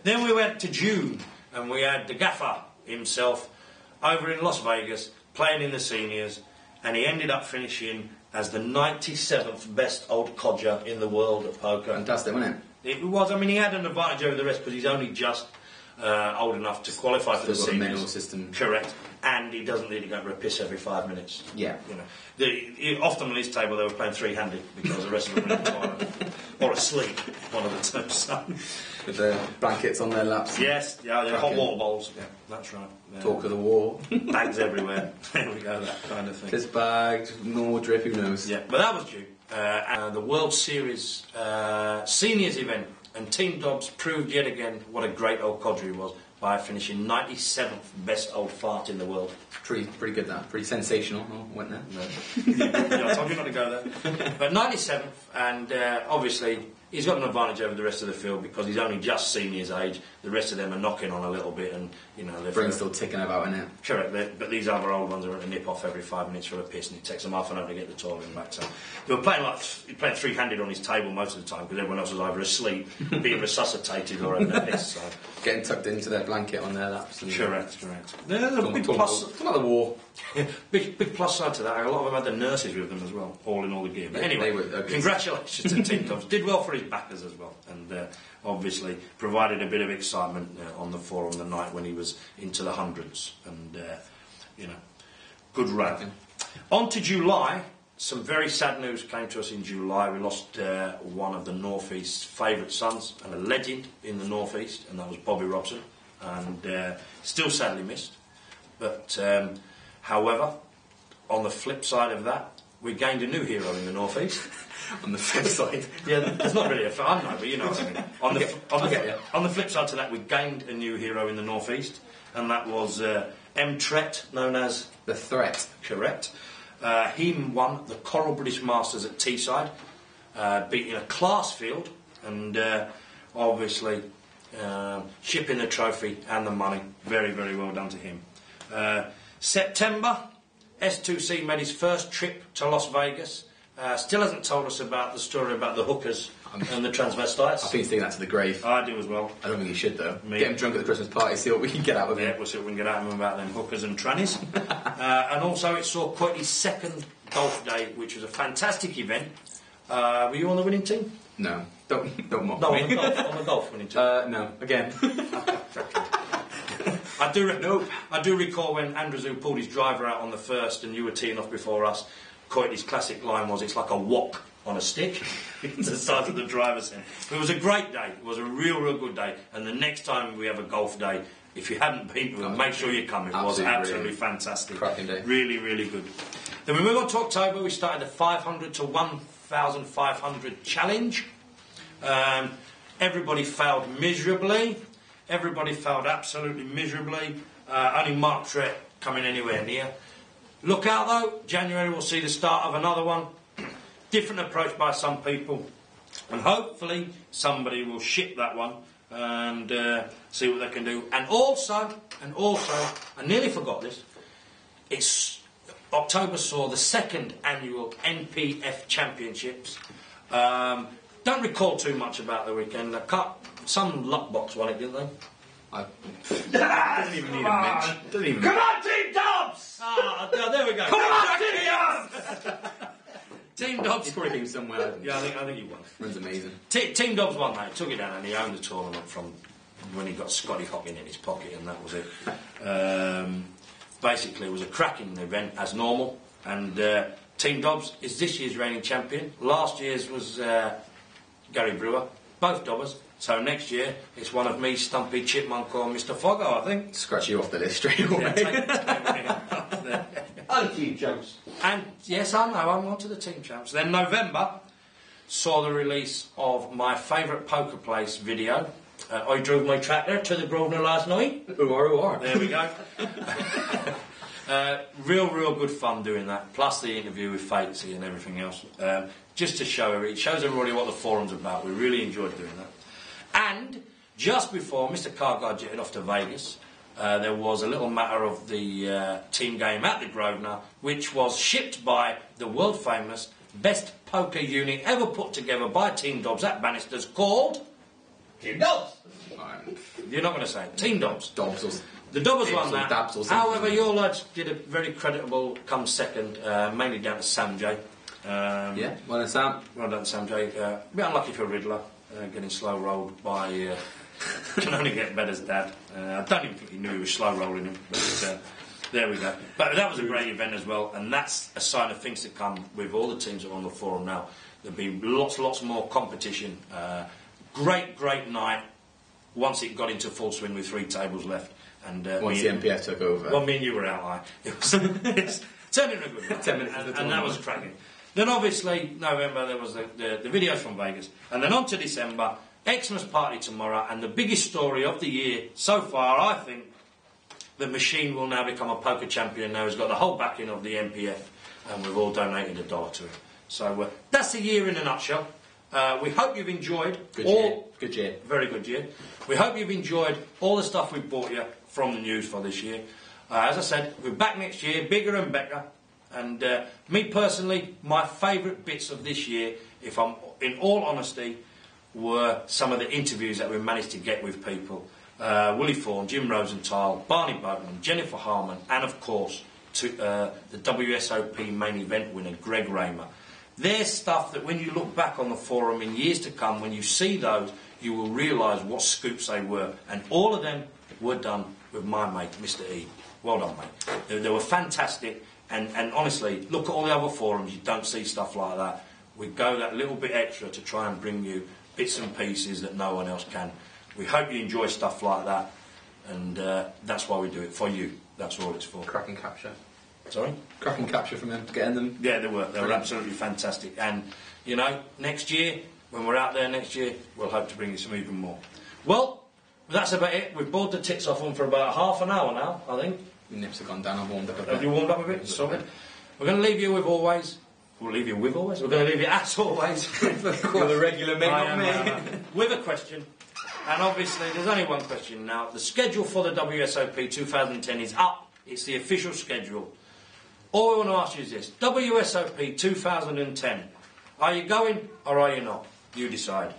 Then we went to June, and we had the gaffer himself over in Las Vegas playing in the seniors, and he ended up finishing as the 97th best old codger in the world at poker. Fantastic, wasn't it? It was. I mean, he had an advantage over the rest because he's only just old enough to qualify for the Still got a seniors. medal system. Correct. And he doesn't need to go for a piss every 5 minutes. Yeah. You know, often on his table they were playing three-handed because the rest of them were in the toilet or asleep. One of the two. So. With the blankets on their laps. Yes. Yeah. They're hot water bowls. Yeah. That's right. Talk of the war. Bags everywhere. There we go. That kind of thing. This bag, normal drip. Who knows? Yeah. But that was due. The World Series seniors event, and Team Dobbs proved yet again what a great old codger he was by finishing 97th best old fart in the world. Pretty good, that. Pretty sensational. Oh, went there. No. Yeah, I told you not to go there. But 97th, and obviously he's got an advantage over the rest of the field because he's only just seniors age. The rest of them are knocking on a little bit, and you know they're brain's still ticking about, isn't it? Correct. But these other old ones are at a nip off every 5 minutes for a piss, and it takes them half an hour to get the toilet and back. So they were playing three-handed on his table most of the time because everyone else was either asleep, being resuscitated, or having a piss. So. Getting tucked into their blanket on their laps. And correct. There's a big plus. Talk about the war. Big plus side to that. A lot of them had the nurses with them as well, all in all the gear. But anyway, congratulations to Team Dobbs. Did well for his backers as well, and obviously provided a bit of excitement on the floor on the night when he was into the hundreds. And good run. On to July. Some very sad news came to us in July. We lost one of the North East's favourite sons and a legend in the North East, and that was Bobby Robson, and still sadly missed. But however, on the flip side of that, we gained a new hero in the North East. On the flip side? Yeah, there's not really I know, but you know what I mean. On the flip side to that, we gained a new hero in the North East, and that was M. Tret, known as... The Threat. Correct. He won the Coral British Masters at Teesside, beating a class field, and obviously shipping the trophy and the money. Very, very well done to him. September, S2C made his first trip to Las Vegas. Still hasn't told us about the story about the hookers and the transvestites. I think he's taking that to the grave. I do as well. I don't think he should, though. Get him drunk at the Christmas party, see what we can get out of him. Yeah, we'll see what we can get out of him about them hookers and trannies. And also it saw Courtney's second golf day, which was a fantastic event. Were you on the winning team? No. Don't mock no, me. on the golf winning team. No. Again. I do recall when Andrew pulled his driver out on the first and you were teeing off before us. Courtney's classic line was, "It's like a wok on a stick." It's the size of the driver's head. It was a great day. It was a real good day. And the next time we have a golf day, if you hadn't been to it, make sure you come. It was absolutely fantastic. Cracking day. Really, really good. Then we move on to October. We started the 500 to 1,500 challenge. Everybody failed miserably. Everybody failed absolutely miserably. Only Mark Tret coming anywhere near. Look out though, January we'll see the start of another one. Different approach by some people, and hopefully somebody will ship that one and see what they can do. And also, I nearly forgot this, it's October saw the second annual NPF Championships. Don't recall too much about the weekend. Some luck box won it, didn't they? Doesn't even need a mention. Come on, Team Dobbs! There we go. Come on, Team Dobbs! Team Dobbs. He's probably been somewhere. Yeah, I think he won. Runs amazing. Team Dobbs won that. He took it down and he owned the tournament from when he got Scotty Hocking in his pocket, and that was it. Basically, it was a cracking event as normal, and Team Dobbs is this year's reigning champion. Last year's was Gary Brewer, both Dobbers. So next year, it's one of me, Stumpy, Chipmunk or Mr. Foggo, I think. Scratch you off the list straight away. And team champs. And, yes, I know, I'm on to the team champs. Then November saw the release of my favourite poker place video. I drove my tractor to the Grosvenor last night. Who are? There we go. Real good fun doing that. Plus the interview with Fatesy and everything else. Just to show it shows everybody what the forum's about. We really enjoyed doing that. And just before Mr. Carguy jetted off to Vegas, there was a little matter of the team game at the Grosvenor, which was shipped by the world famous best poker unit ever put together by Team Dobbs at Bannisters, called Team Dobbs! You're not going to say it. Team Dobbs. The Dobbs won that. However, your lads did a very creditable come second, mainly down to Sam J. Yeah, well done, Sam. Well done, Sam J. A bit unlucky for Riddler, getting slow rolled by. Can only get better as Dad. I don't even think he knew he was slow rolling him. But, there we go. But that was a great event as well, and that's a sign of things to come with all the teams that are on the forum now. There'll be lots more competition. Great night once it got into full swing with 3 tables left. And once the NPF took over. Well, me and you were out, it was turned into a good night. 10 minutes and that was cracking. Then obviously, November, there was the videos from Vegas. And then on to December, Xmas party tomorrow, and the biggest story of the year so far, I think, the machine will now become a poker champion now. He's got the whole backing of the NPF, and we've all donated $1 to him. So that's the year in a nutshell. We hope you've enjoyed Good year. Very good year. We hope you've enjoyed all the stuff we've brought you from the news for this year. As I said, we're back next year, bigger and better. And me personally, my favourite bits of this year, if I'm in all honesty, were some of the interviews that we managed to get with people. Willie Fawn, Jim Rosenthal, Barney Boatman, Jennifer Harman, and of course the WSOP main event winner, Greg Raymer. There's stuff that when you look back on the forum in years to come, when you see those, you will realise what scoops they were. And all of them were done with my mate, Mr. E. Well done, mate. They were fantastic. And honestly, look at all the other forums, you don't see stuff like that. We go that little bit extra to try and bring you bits and pieces that no one else can. We hope you enjoy stuff like that, and that's why we do it, for you. That's all it's for. Cracking capture. Sorry? Cracking capture from them, getting them. Yeah, they were absolutely fantastic. And, you know, next year, when we're out there next year, we'll hope to bring you some even more. Well, that's about it. We've bored the tits off them for about half an hour now, I think. My nips have gone down, I've warmed up a bit. Have you warmed up a bit? Sorry. We're going to leave you with always. We'll leave you with always. We're going to leave you as always. With a regular me, not me. With a question. And obviously, there's only one question now. The schedule for the WSOP 2010 is up. It's the official schedule. All we want to ask you is this. WSOP 2010. Are you going or are you not? You decide.